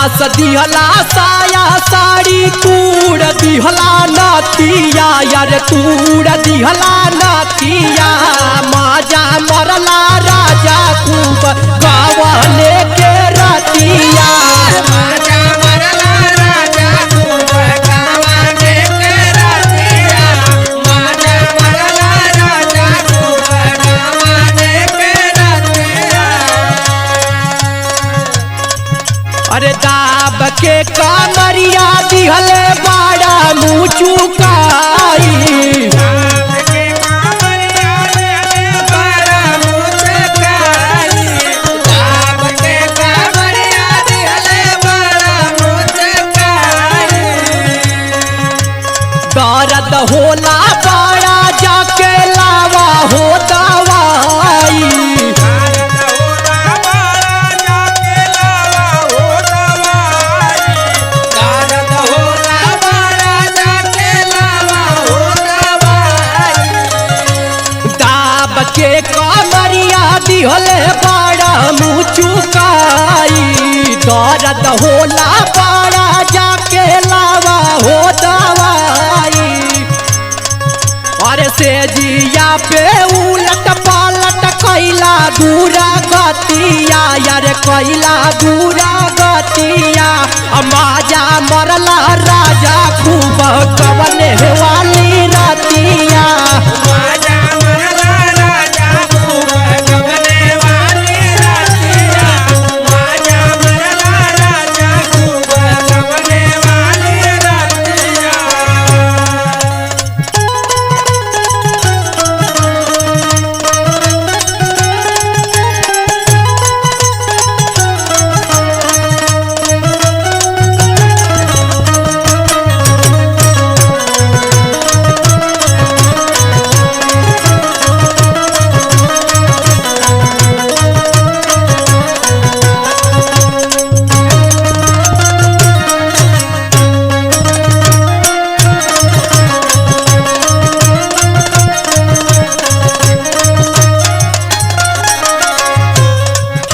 नास दिहला साया साड़ी तूड़ दिहला नथिया यार तूड़ दिहला नथिया माजा मरला राजा खूब गावले के रतिया माजा मरला राजा खूब गावले के रतिया माजा मरला राजा खूब गावले के रतिया। अरे दाब के कामरिया दिहले बाड़ा मुँह चुकाई दर्द होला बड़ा जाके लावा हो दवाई दाब के कमरिया दिहले बड़ा मुँह चुकाई दर्द होला बड़ा जाके लावा हो दवाई अरे से जिया पे उलट पालट कैला दूरा गतिया यार कैला दूरा गतिया माजा मरला राजा खूब कवने वाली रतिया माजा मरला राजा खूब गवने वाली रतिया माजा मरला राजा खूब गवने वाली रतिया।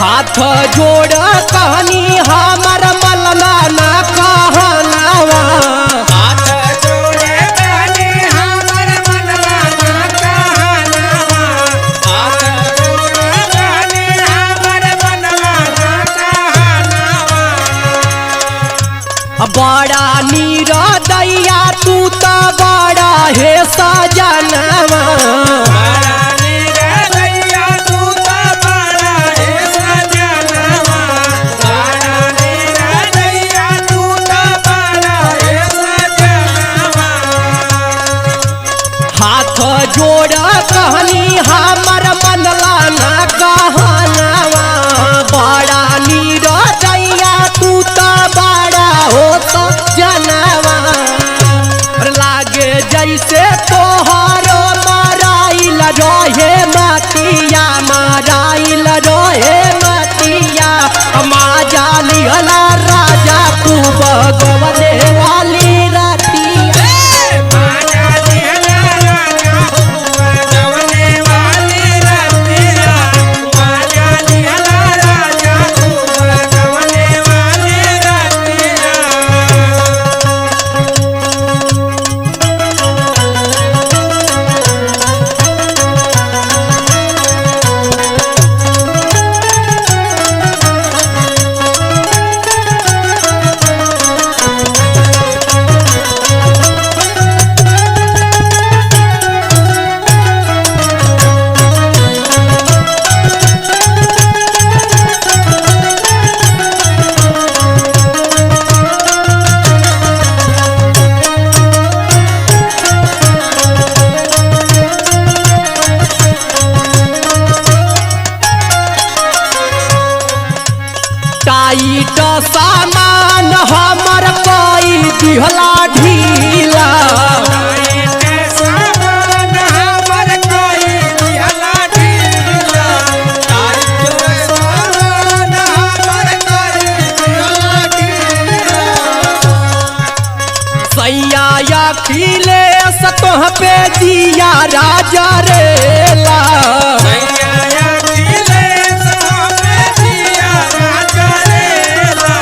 हाथ जोड़ कहनी हमर मलना न कहनावा हाथ जोड़े कहनी हमर मनवा ना कहनावा हाथ जोड़े कहनी हमर मनवा ना कहनावा। बड़ा नीर दैया तू तो बड़ा हे सजनवा बड़ा नीरदैया तू तो बड़ा हे सजनवा बड़ा नीरदैया तू तो बड़ा हे सजनवा। हाथ जोड़ कहनी हमर मनला न कहनावा बड़ा नीर दैया तू तो बड़ा हो सजनवा लागे जैसे तोहरो माराइल रहे मतिया माराइल रहे मतिया माजा लिहला राजा खूब गवने वाली रतिया माजा लिहला राजा खूब गवने वाली रतिया माजा लिहला राजा खूब गवने वाली रतिया। टाइट सामान हमर कोई दिहला ढीला सामान हमर कोई दिहला ढीला सामान हमर कोई दिहला ढीला। सैया अखिलेश तोह पे दिया राजा रेला अखिलेश हमें दिया राजा रेला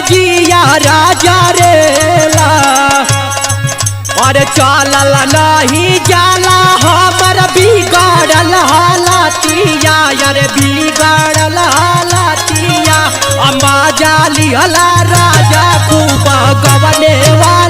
जिया राजा रेला और चलल नहीं जाला हमर बिगड़ल हालतिया यार बिगड़ल हालतिया अम्मा जाली हला राजा खूब गवने वाला